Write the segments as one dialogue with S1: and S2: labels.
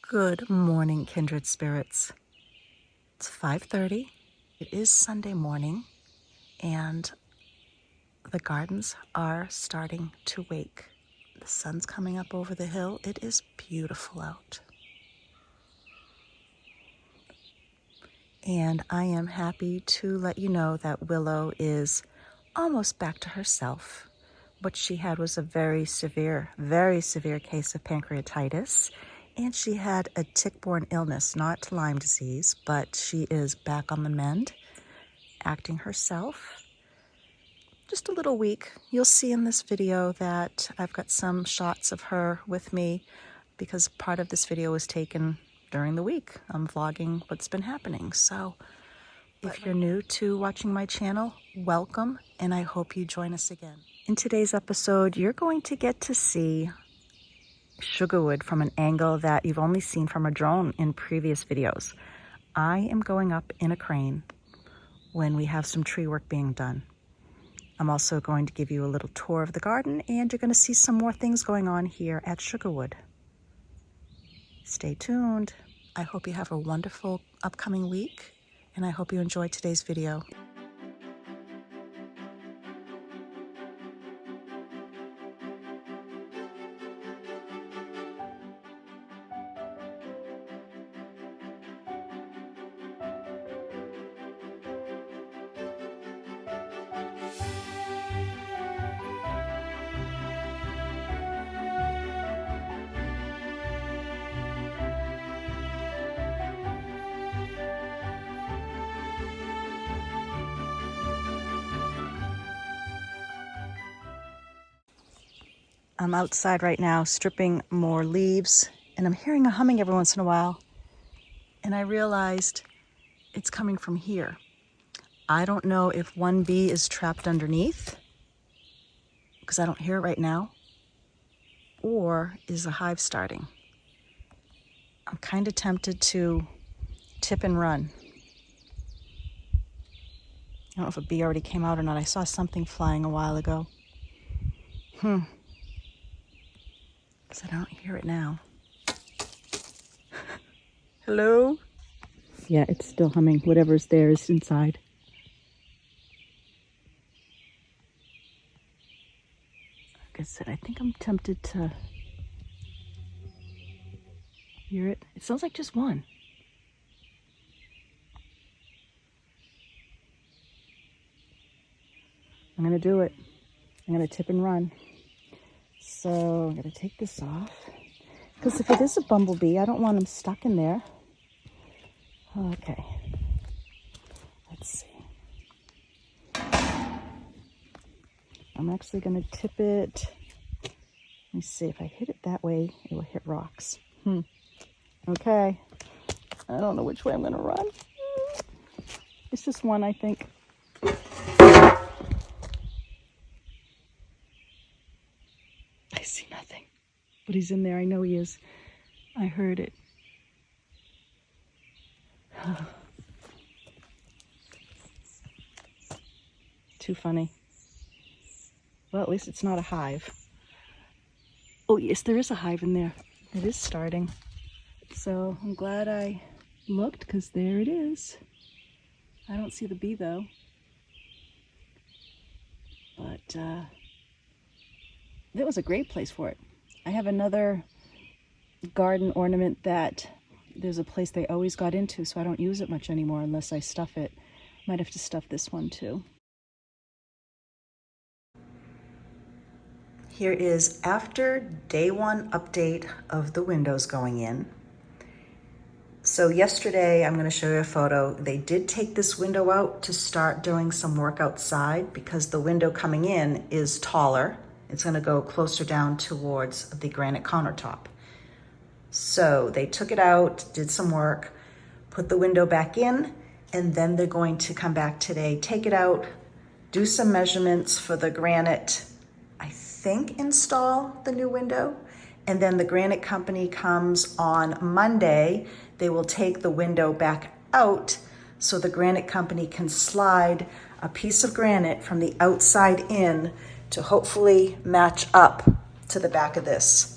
S1: Good morning, kindred spirits. It's 5:30. It is Sunday morning, and the gardens are starting to wake. The sun's coming up over the hill. It is beautiful out. And I am happy to let you know that Willow is almost back to herself. What she had was a very severe case of pancreatitis. And she had a tick-borne illness, not Lyme disease, but she is back on the mend, acting herself. Just a little weak. You'll see in this video that I've got some shots of her with me because part of this video was taken during the week. I'm vlogging what's been happening. So if you're new to watching my channel, welcome, and I hope you join us again. In today's episode, you're going to get to see Sugarwood from an angle that you've only seen from a drone in previous videos. I am going up in a crane when we have some tree work being done. I'm also going to give you a little tour of the garden, and you're going to see some more things going on here at Sugarwood. Stay tuned. I hope you have a wonderful upcoming week, and I hope you enjoy today's video. I'm outside right now stripping more leaves, and I'm hearing a humming every once in a while, and I realized it's coming from here. I don't know if one bee is trapped underneath, because I don't hear it right now, or is a hive starting. I'm kind of tempted to tip and run. I don't know if a bee already came out or not. I saw something flying a while ago. Because I don't hear it now. Hello? Yeah, it's still humming. Whatever's there is inside. Like I said, I think I'm tempted to hear it. It sounds like just one. I'm going to do it. I'm going to tip and run. So I'm going to take this off, because if it is a bumblebee, I don't want him stuck in there. Okay, let's see. I'm actually going to tip it. Let me see, if I hit it that way, it will hit rocks. Okay, I don't know which way I'm going to run. It's just one, I think. I see nothing, but he's in there. I know he is. I heard it. Too funny. Well, at least it's not a hive. Oh, yes, there is a hive in there. It is starting. So I'm glad I looked, because there it is. I don't see the bee, though. But, that was a great place for it. I have another garden ornament that there's a place they always got into, so I don't use it much anymore unless I stuff it. Might have to stuff this one too. Here is after day one update of the windows going in. So yesterday, I'm going to show you a photo. They did take this window out to start doing some work outside, because the window coming in is taller. It's going to go closer down towards the granite countertop. So they took it out, did some work, put the window back in, and then they're going to come back today, take it out, do some measurements for the granite, I think install the new window. And then the granite company comes on Monday. They will take the window back out so the granite company can slide a piece of granite from the outside in to hopefully match up to the back of this.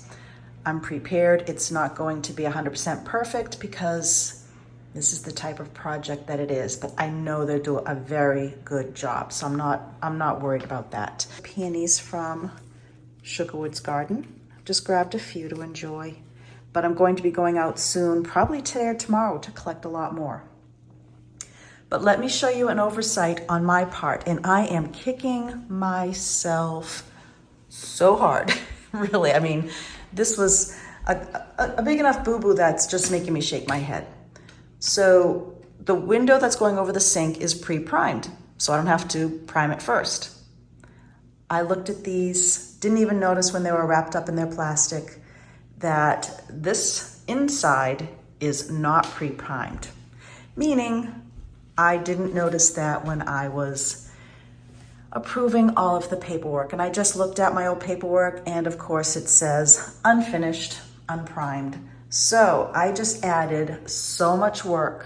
S1: I'm prepared. It's not going to be 100% perfect because this is the type of project that it is, but I know they'll do a very good job. So I'm not worried about that. Peonies from Sugarwood's garden. Just grabbed a few to enjoy, but I'm going to be going out soon, probably today or tomorrow, to collect a lot more. But let me show you an oversight on my part, and I am kicking myself so hard. Really, I mean, this was a big enough boo-boo that's just making me shake my head. So the window that's going over the sink is pre-primed, so I don't have to prime it first. I looked at these, didn't even notice when they were wrapped up in their plastic that this inside is not pre-primed, meaning I didn't notice that when I was approving all of the paperwork. And I just looked at my old paperwork, and of course it says unfinished, unprimed. So I just added so much work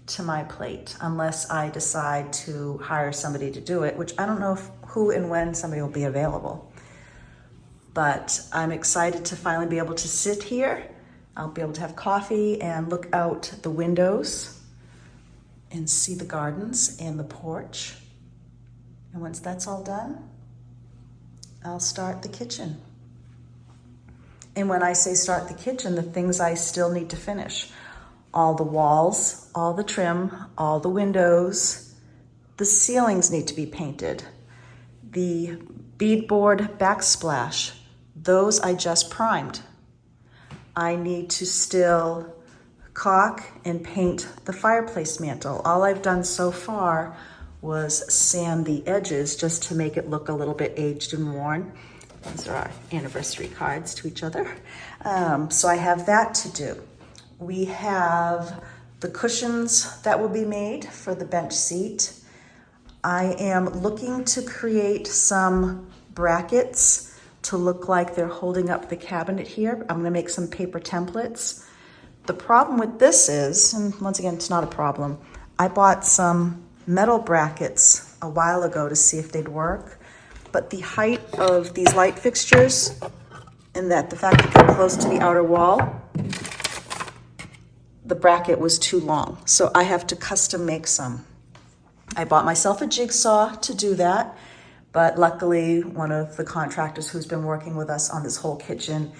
S1: to my plate unless I decide to hire somebody to do it, which I don't know who and when somebody will be available. But I'm excited to finally be able to sit here. I'll be able to have coffee and look out the windows and see the gardens and the porch. And once that's all done, I'll start the kitchen. And when I say start the kitchen, the things I still need to finish: all the walls, all the trim, all the windows, the ceilings need to be painted. The beadboard backsplash, those I just primed. I need to still caulk and paint the fireplace mantle. All I've done so far was sand the edges just to make it look a little bit aged and worn. These are our anniversary cards to each other. So I have that to do. We have the cushions that will be made for the bench seat. I am looking to create some brackets to look like they're holding up the cabinet here. I'm gonna make some paper templates. The problem with this is, and once again, it's not a problem, I bought some metal brackets a while ago to see if they'd work. But the height of these light fixtures and the fact that they're close to the outer wall, the bracket was too long. So I have to custom make some. I bought myself a jigsaw to do that, but luckily one of the contractors who's been working with us on this whole kitchen,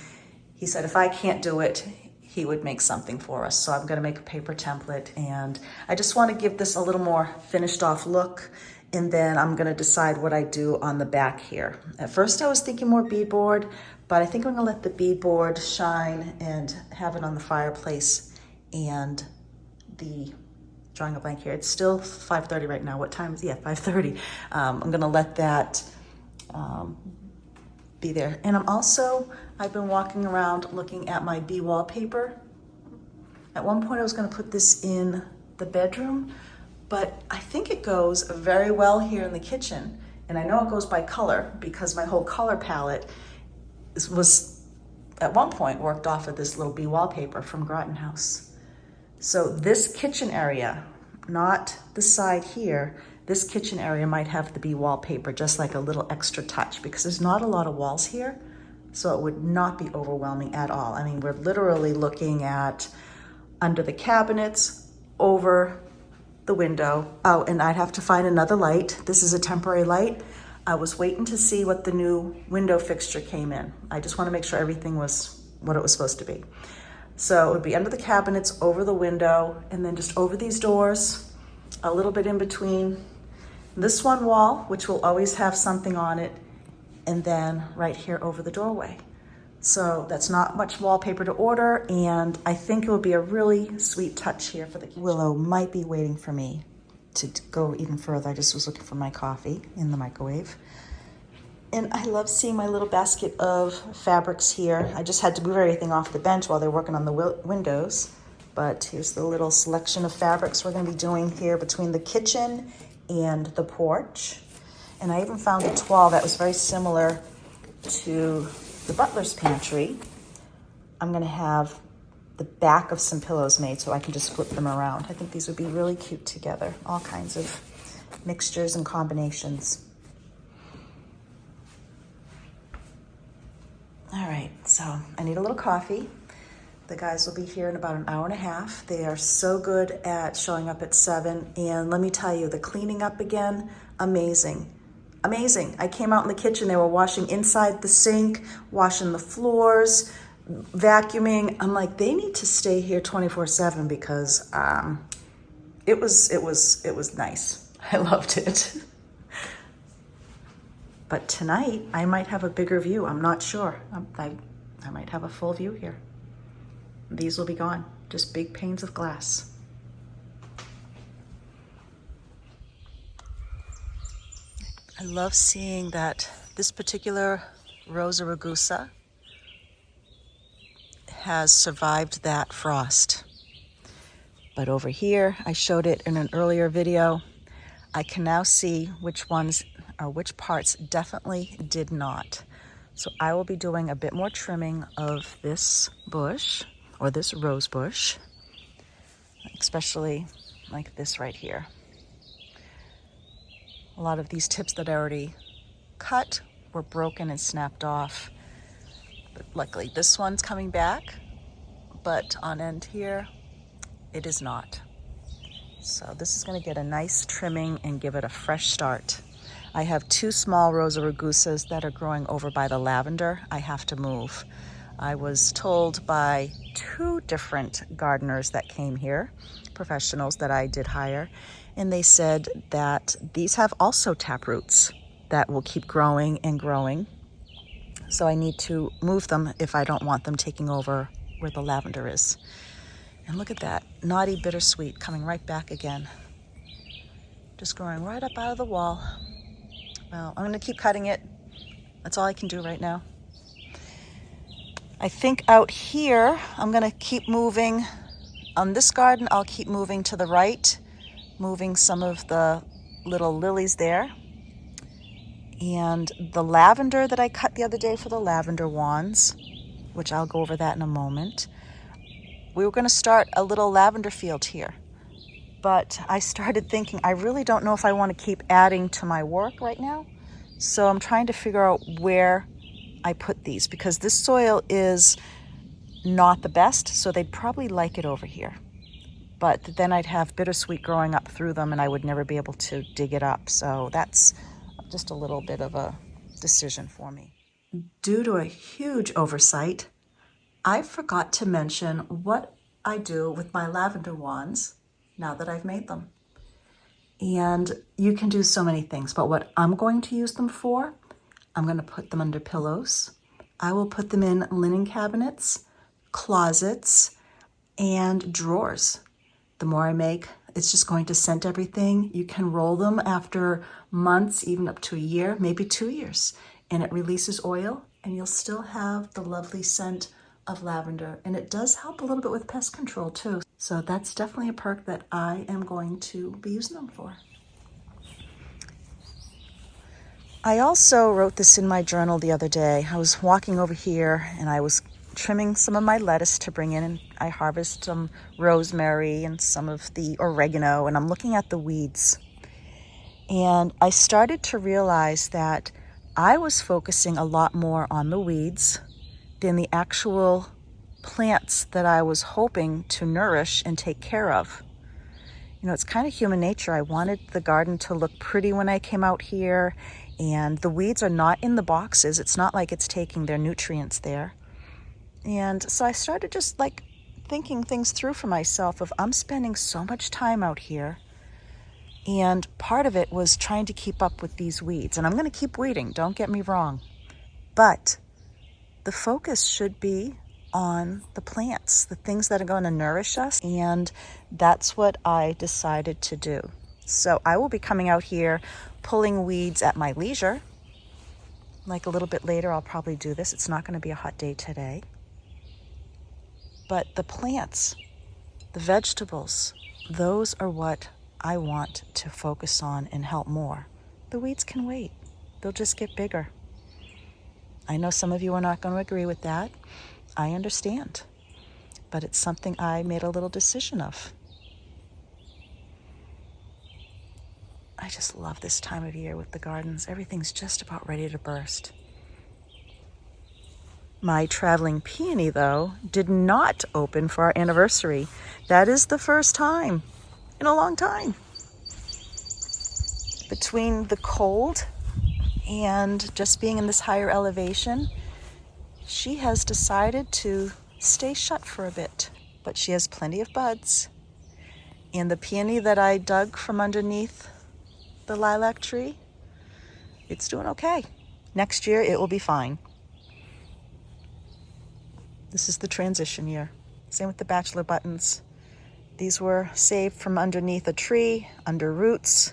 S1: he said if I can't do it, he would make something for us. So I'm gonna make a paper template, and I just wanna give this a little more finished off look. And then I'm gonna decide what I do on the back here. At first I was thinking more beadboard, but I think I'm gonna let the beadboard shine and have it on the fireplace and the, drawing a blank here, it's still 5:30 right now. What time is it? Yeah, 5:30. I'm gonna let that be there. And I've been walking around looking at my bee wallpaper. At one point I was gonna put this in the bedroom, but I think it goes very well here in the kitchen. And I know it goes by color because my whole color palette was at one point worked off of this little bee wallpaper from Groton House. So this kitchen area, not the side here, this kitchen area might have the bee wallpaper, just like a little extra touch, because there's not a lot of walls here. So it would not be overwhelming at all. I mean, we're literally looking at under the cabinets, over the window. Oh, and I'd have to find another light. This is a temporary light. I was waiting to see what the new window fixture came in. I just want to make sure everything was what it was supposed to be. So it would be under the cabinets, over the window, and then just over these doors, a little bit in between this one wall, which will always have something on it, and then right here over the doorway. So that's not much wallpaper to order, and I think it will be a really sweet touch here for the kitchen. Willow might be waiting for me to go even further. I just was looking for my coffee in the microwave. And I love seeing my little basket of fabrics here. I just had to move everything off the bench while they're working on the windows. But here's the little selection of fabrics we're gonna be doing here between the kitchen and the porch. And I even found a toile that was very similar to the butler's pantry. I'm gonna have the back of some pillows made so I can just flip them around. I think these would be really cute together. All kinds of mixtures and combinations. All right, So I need a little coffee. The guys will be here in about an hour and a half. They are so good at showing up at 7. And let me tell you, the cleaning up again, amazing. Amazing. I came out in the kitchen, they were washing inside the sink, washing the floors, vacuuming. I'm like, they need to stay here 24/7 because it was nice. I loved it. But tonight I might have a bigger view. I'm not sure. I might have a full view here. These will be gone, just big panes of glass. I love seeing that this particular Rosa rugosa has survived that frost. But over here, I showed it in an earlier video, I can now see which ones or which parts definitely did not. So I will be doing a bit more trimming of this bush or this rose bush, especially like this right here. A lot of these tips that I already cut were broken and snapped off. But luckily this one's coming back, but on end here, it is not. So this is gonna get a nice trimming and give it a fresh start. I have 2 small Rosa rugosas that are growing over by the lavender. I have to move. I was told by 2 different gardeners that came here, professionals that I did hire, and they said that these have also tap roots that will keep growing and growing. So I need to move them if I don't want them taking over where the lavender is. And look at that, naughty bittersweet coming right back again. Just growing right up out of the wall. Well, I'm gonna keep cutting it. That's all I can do right now. I think out here, I'm gonna keep moving. On this garden, I'll keep moving to the right, moving some of the little lilies there. And the lavender that I cut the other day for the lavender wands, which I'll go over that in a moment. We were gonna start a little lavender field here, but I started thinking, I really don't know if I wanna keep adding to my work right now. So I'm trying to figure out where I put these because this soil is not the best, so they'd probably like it over here. But then I'd have bittersweet growing up through them and I would never be able to dig it up. So that's just a little bit of a decision for me. Due to a huge oversight, I forgot to mention what I do with my lavender wands now that I've made them. And you can do so many things, but what I'm going to use them for, I'm going to put them under pillows. I will put them in linen cabinets, closets, and drawers. The more I make, it's just going to scent everything. You can roll them after months, even up to a year, maybe 2 years, and it releases oil and you'll still have the lovely scent of lavender. And it does help a little bit with pest control too. So that's definitely a perk that I am going to be using them for. I also wrote this in my journal the other day. I was walking over here and I was trimming some of my lettuce to bring in, and I harvest some rosemary and some of the oregano, and I'm looking at the weeds. And I started to realize that I was focusing a lot more on the weeds than the actual plants that I was hoping to nourish and take care of. You know, it's kind of human nature. I wanted the garden to look pretty when I came out here, and the weeds are not in the boxes. It's not like it's taking their nutrients there. And so I started just like thinking things through for myself of I'm spending so much time out here, and part of it was trying to keep up with these weeds. And I'm going to keep weeding, don't get me wrong, but the focus should be on the plants, the things that are going to nourish us, and that's what I decided to do. So I will be coming out here pulling weeds at my leisure. Like a little bit later, I'll probably do this. It's not going to be a hot day today. But the plants, the vegetables, those are what I want to focus on and help more. The weeds can wait. They'll just get bigger. I know some of you are not going to agree with that. I understand. But it's something I made a little decision of. I just love this time of year with the gardens. Everything's just about ready to burst. My traveling peony, though, did not open for our anniversary. That is the first time in a long time. Between the cold and just being in this higher elevation, she has decided to stay shut for a bit, but she has plenty of buds. And the peony that I dug from underneath the lilac tree, it's doing okay. Next year, it will be fine. This is the transition year. Same with the bachelor buttons. These were saved from underneath a tree, under roots.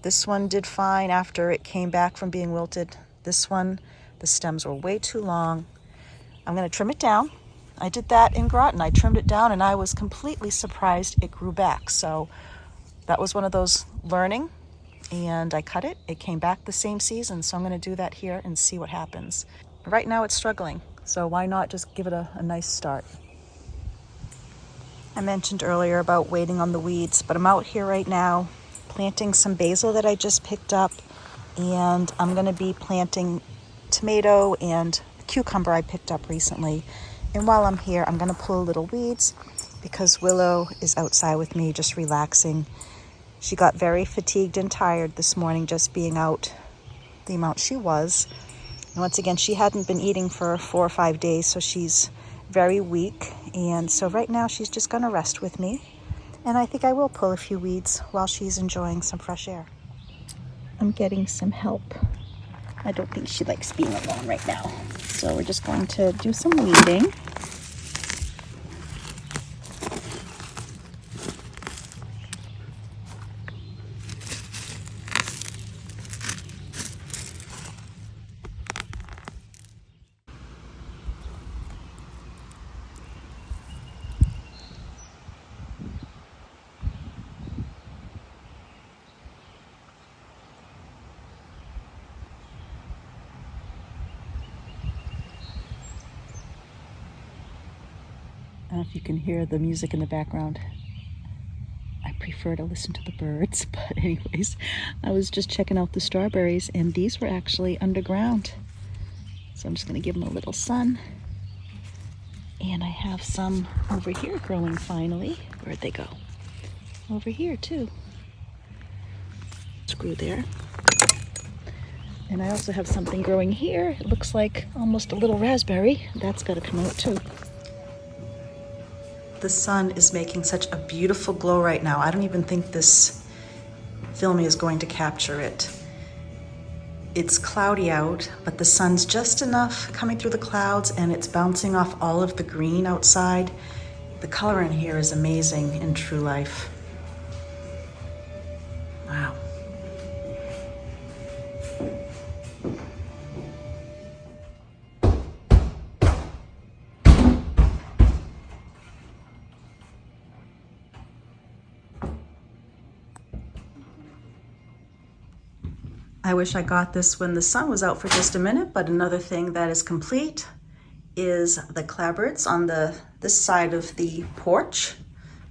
S1: This one did fine after it came back from being wilted. This one, the stems were way too long. I'm gonna trim it down. I did that in Groton. I trimmed it down and I was completely surprised it grew back. So that was one of those learning, and I cut it. It came back the same season, so I'm gonna do that here and see what happens. Right now it's struggling, so why not just give it a nice start? I mentioned earlier about waiting on the weeds, but I'm out here right now planting some basil that I just picked up, and I'm gonna be planting tomato and cucumber I picked up recently. And while I'm here, I'm gonna pull little weeds because Willow is outside with me just relaxing. She got very fatigued and tired this morning just being out the amount she was. And once again, she hadn't been eating for 4 or 5 days, so she's very weak. And so right now she's just gonna rest with me. And I think I will pull a few weeds while she's enjoying some fresh air. I'm getting some help. I don't think she likes being alone right now. So we're just going to do some weeding. I don't know if you can hear the music in the background. I prefer to listen to the birds, but anyways, I was just checking out the strawberries and these were actually underground. So I'm just gonna give them a little sun. And I have some over here growing finally. Where'd they go? Over here too. Screw there. And I also have something growing here. It looks like almost a little raspberry. That's gotta come out too. The sun is making such a beautiful glow right now. I don't even think this film is going to capture it. It's cloudy out, but the sun's just enough coming through the clouds and it's bouncing off all of the green outside. The color in here is amazing in true life. Wow. I wish I got this when the sun was out for just a minute, but another thing that is complete is the clapboards on this side of the porch.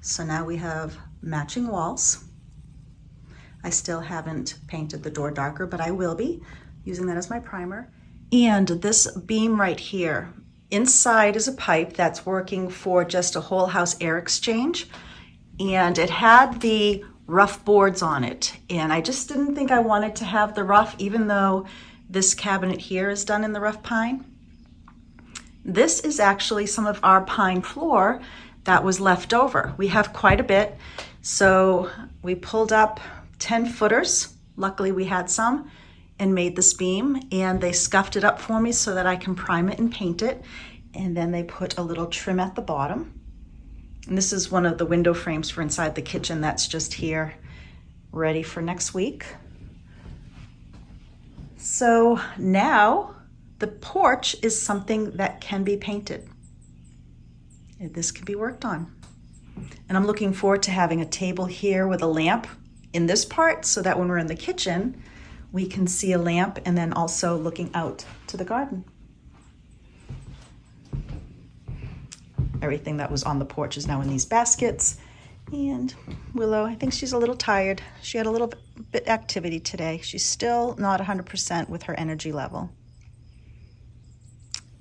S1: So now we have matching walls. I still haven't painted the door darker, but I will be using that as my primer. And this beam right here, inside is a pipe that's working for just a whole house air exchange. And it had the rough boards on it. And I just didn't think I wanted to have the rough, even though this cabinet here is done in the rough pine. This is actually some of our pine floor that was left over. We have quite a bit. So we pulled up 10 footers. Luckily we had some and made this beam, and they scuffed it up for me so that I can prime it and paint it. And then they put a little trim at the bottom. And this is one of the window frames for inside the kitchen that's just here, ready for next week. So now the porch is something that can be painted. And this can be worked on. And I'm looking forward to having a table here with a lamp in this part so that when we're in the kitchen, we can see a lamp and then also looking out to the garden. Everything that was on the porch is now in these baskets. And Willow, I think she's a little tired. She had a little bit activity today. She's still not 100% with her energy level.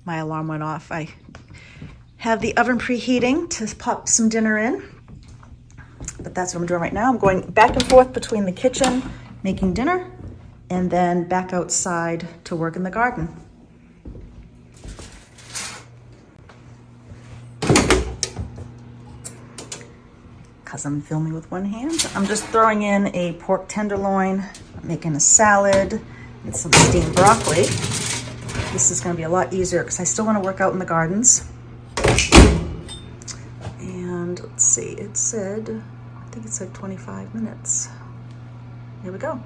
S1: My alarm went off. I have the oven preheating to pop some dinner in. But that's what I'm doing right now. I'm going back and forth between the kitchen, making dinner, and then back outside to work in the garden. Because I'm filming with one hand. I'm just throwing in a pork tenderloin, making a salad, and some steamed broccoli. This is gonna be a lot easier because I still wanna work out in the gardens. And let's see, I think it said 25 minutes. Here we go.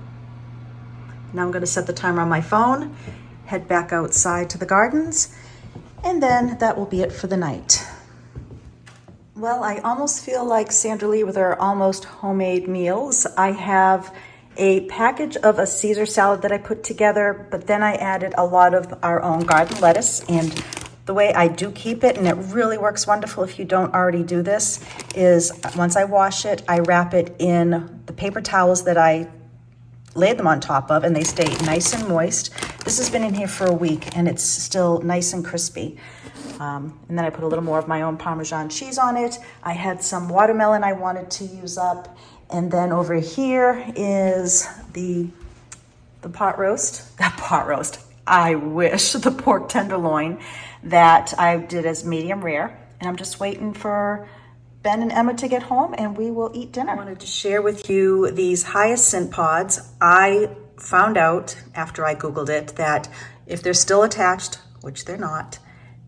S1: Now I'm gonna set the timer on my phone, head back outside to the gardens, and then that will be it for the night. Well, I almost feel like Sandra Lee with her almost homemade meals. I have a package of a Caesar salad that I put together, but then I added a lot of our own garden lettuce. And the way I do keep it, and it really works wonderful if you don't already do this, is once I wash it, I wrap it in the paper towels that I laid them on top of, and they stay nice and moist. This has been in here for a week, and it's still nice and crispy. And then I put a little more of my own Parmesan cheese on it. I had some watermelon I wanted to use up. And then over here is the pot roast. That pot roast, I wish, the pork tenderloin that I did as medium rare. And I'm just waiting for Ben and Emma to get home and we will eat dinner. I wanted to share with you these hyacinth pods. I found out after I Googled it that if they're still attached, which they're not,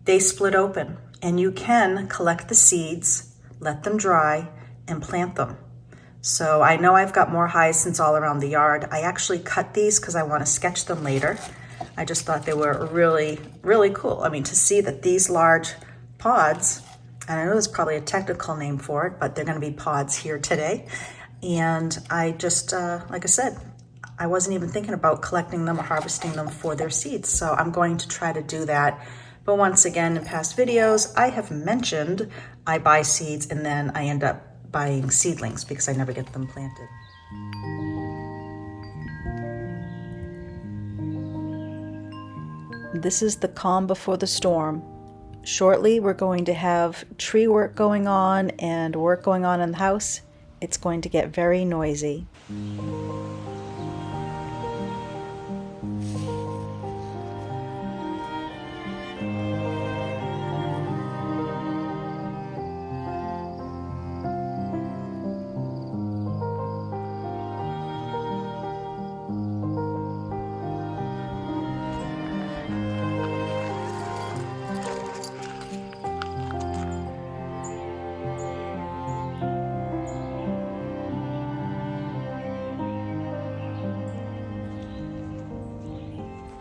S1: they split open and you can collect the seeds, let them dry, and plant them. So I know I've got more hyacinths all around the yard. I actually cut these because I want to sketch them later. I just thought they were really, really cool. I mean, to see that these large pods, and I know there's probably a technical name for it, but they're going to be pods here today. And I just, like I said, I wasn't even thinking about collecting them or harvesting them for their seeds. So I'm going to try to do that. But once again, in past videos, I have mentioned I buy seeds and then I end up buying seedlings because I never get them planted. This is the calm before the storm. Shortly, we're going to have tree work going on and work going on in the house. It's going to get very noisy.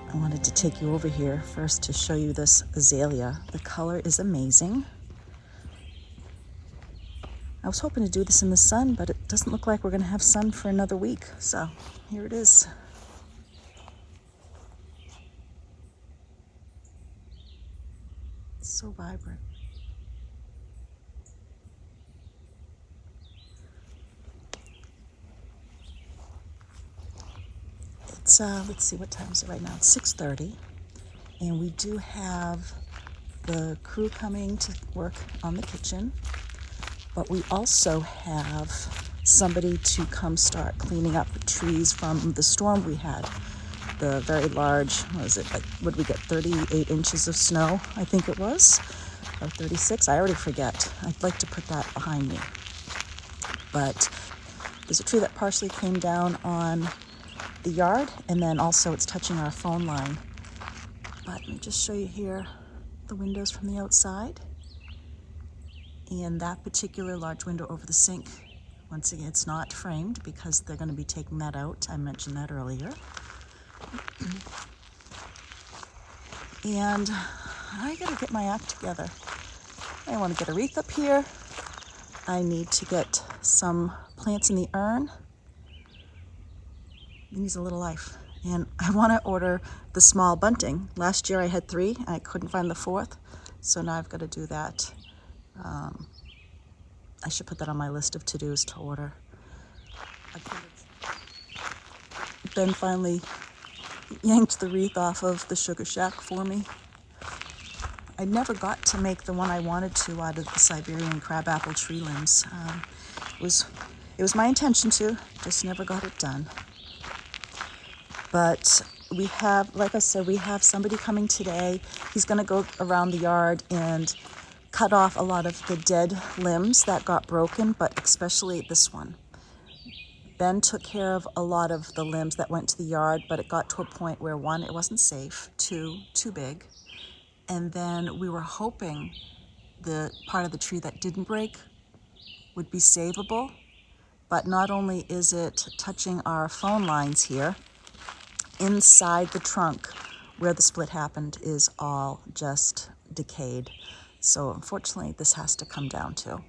S1: I wanted to take you over here first to show you this azalea. The color is amazing. I was hoping to do this in the sun, but it doesn't look like we're going to have sun for another week. So here it is. It's so vibrant. It's, let's see, what time is it right now? It's 6:30, and we do have the crew coming to work on the kitchen, but we also have somebody to come start cleaning up the trees from the storm we had. The very large, what was it, like, what did we get, 38 inches of snow, I think it was, or 36, I already forget. I'd like to put that behind me. But there's a tree that partially came down on the yard, and then also it's touching our phone line. But let me just show you here the windows from the outside. And that particular large window over the sink, once again, it's not framed because they're going to be taking that out. I mentioned that earlier. And I gotta get my act together. I want to get a wreath up here. I need to get some plants in the urn. It needs a little life. And I want to order the small bunting. Last year I had 3 and I couldn't find the 4th. So now I've got to do that. I should put that on my list of to-dos to order. Ben finally yanked the wreath off of the Sugar Shack for me. I never got to make the one I wanted to out of the Siberian crabapple tree limbs. It was my intention to, just never got it done. But we have, like I said, we have somebody coming today. He's gonna go around the yard and cut off a lot of the dead limbs that got broken, but especially this one. Ben took care of a lot of the limbs that went to the yard, but it got to a point where one, it wasn't safe, two, too big. And then we were hoping the part of the tree that didn't break would be savable, but not only is it touching our phone lines here, inside the trunk where the split happened is all just decayed. So unfortunately, this has to come down too.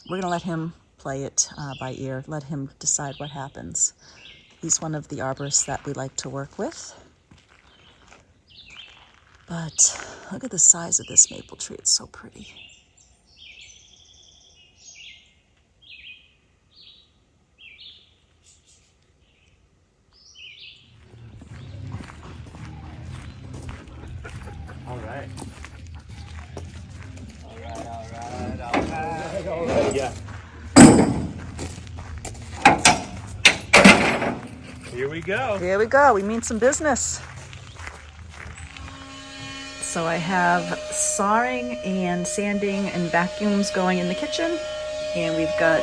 S1: We're gonna let him play it by ear, let him decide what happens. He's one of the arborists that we like to work with. But look at the size of this maple tree, it's so pretty.
S2: All right. Yeah. Here we go.
S1: Here we go, we mean some business. So I have sawing and sanding and vacuums going in the kitchen, and we've got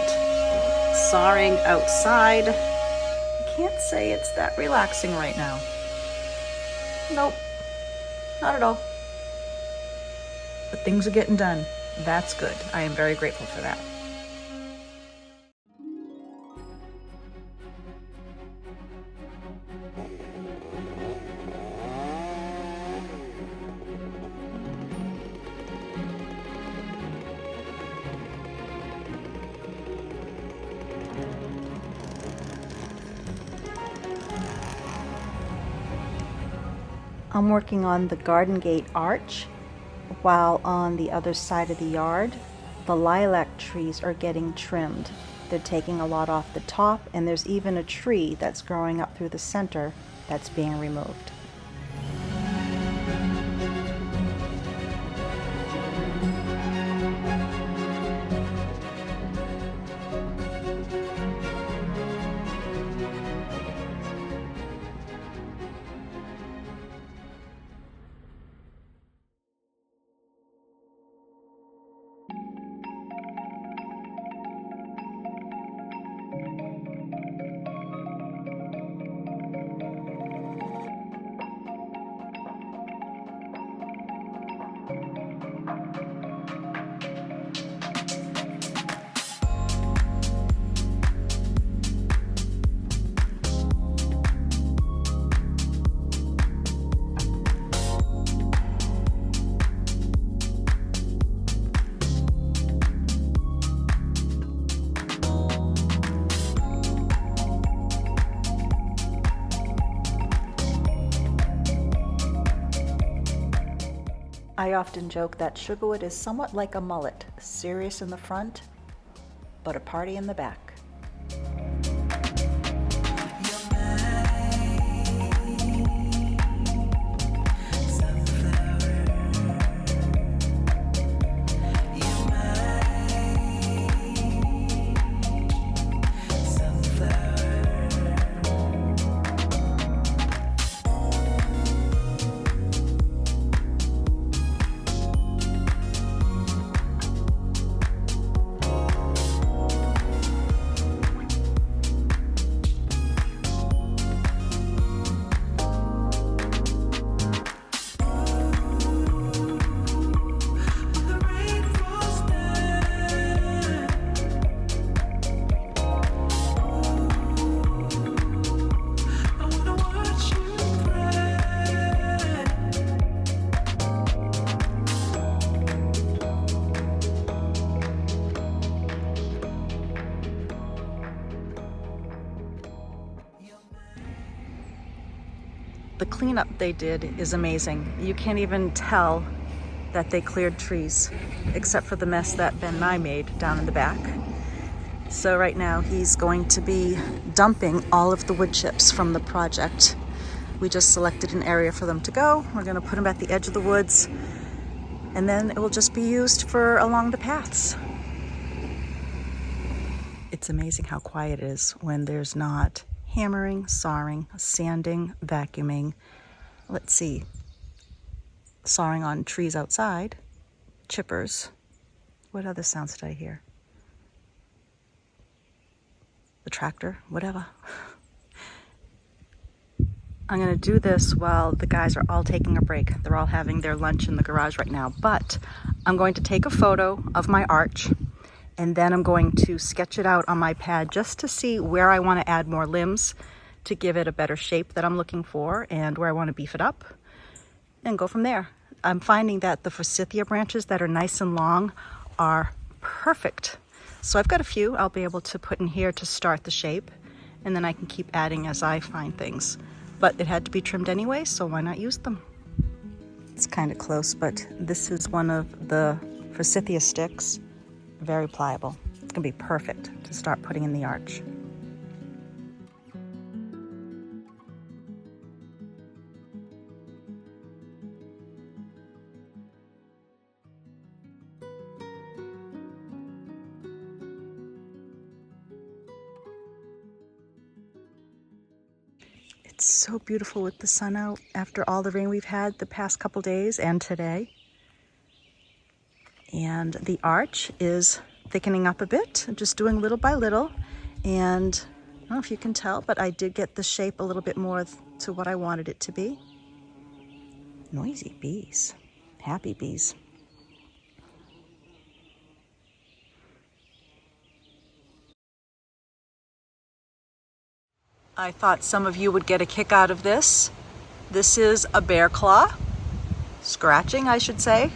S1: sawing outside. I can't say it's that relaxing right now. Nope, not at all. But things are getting done. That's good. I am very grateful for that. I'm working on the garden gate arch, while on the other side of the yard, the lilac trees are getting trimmed. They're taking a lot off the top, and there's even a tree that's growing up through the center that's being removed. I often joke that Sugarwood is somewhat like a mullet, serious in the front, but a party in the back. The cleanup they did is amazing. You can't even tell that they cleared trees, except for the mess that Ben and I made down in the back. So right now he's going to be dumping all of the wood chips from the project We just selected an area for them to go. We're gonna put them at the edge of the woods, and then it will just be used for along the paths. It's amazing how quiet it is when there's not hammering, sawing, sanding, vacuuming. Let's see, sawing on trees outside, chippers. What other sounds did I hear? The tractor, whatever. I'm gonna do this while the guys are all taking a break. They're all having their lunch in the garage right now, but I'm going to take a photo of my arch, and then I'm going to sketch it out on my pad just to see where I want to add more limbs to give it a better shape that I'm looking for, and where I want to beef it up, and go from there. I'm finding that the forsythia branches that are nice and long are perfect. So I've got a few I'll be able to put in here to start the shape, and then I can keep adding as I find things. But it had to be trimmed anyway, so why not use them? It's kind of close, but this is one of the forsythia sticks. Very pliable. It's gonna be perfect to start putting in the arch. It's so beautiful with the sun out after all the rain we've had the past couple days and today. And the arch is thickening up a bit, just doing little by little. And I don't know if you can tell, but I did get the shape a little bit more to what I wanted it to be. Noisy bees, happy bees. I thought some of you would get a kick out of this. This is a bear claw, scratching I should say.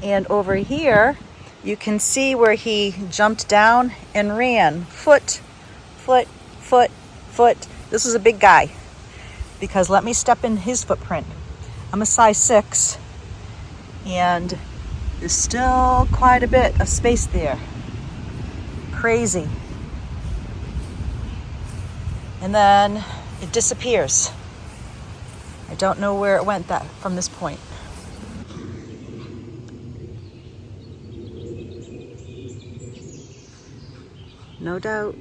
S1: And over here, you can see where he jumped down and ran. Foot, foot, foot, foot. This is a big guy, because let me step in his footprint. I'm a size 6, and there's still quite a bit of space there. Crazy. And then it disappears. I don't know where it went from this point. No doubt.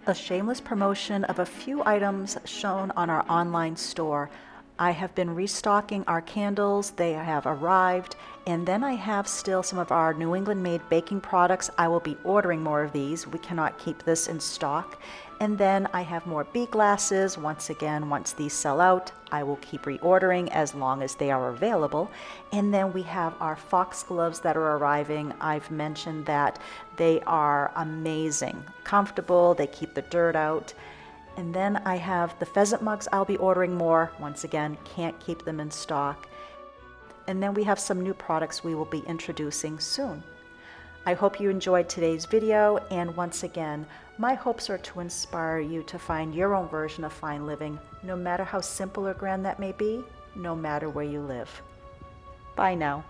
S1: A shameless promotion of a few items shown on our online store. I have been restocking our candles. They have arrived. And then I have still some of our New England made baking products. I will be ordering more of these. We cannot keep this in stock. And then I have more bee glasses. Once again, once these sell out, I will keep reordering as long as they are available. And then we have our foxgloves that are arriving. I've mentioned that they are amazing, comfortable, they keep the dirt out. And then I have the pheasant mugs. I'll be ordering more. Once again, can't keep them in stock. And then we have some new products we will be introducing soon. I hope you enjoyed today's video, and once again, my hopes are to inspire you to find your own version of fine living, no matter how simple or grand that may be, no matter where you live. Bye now.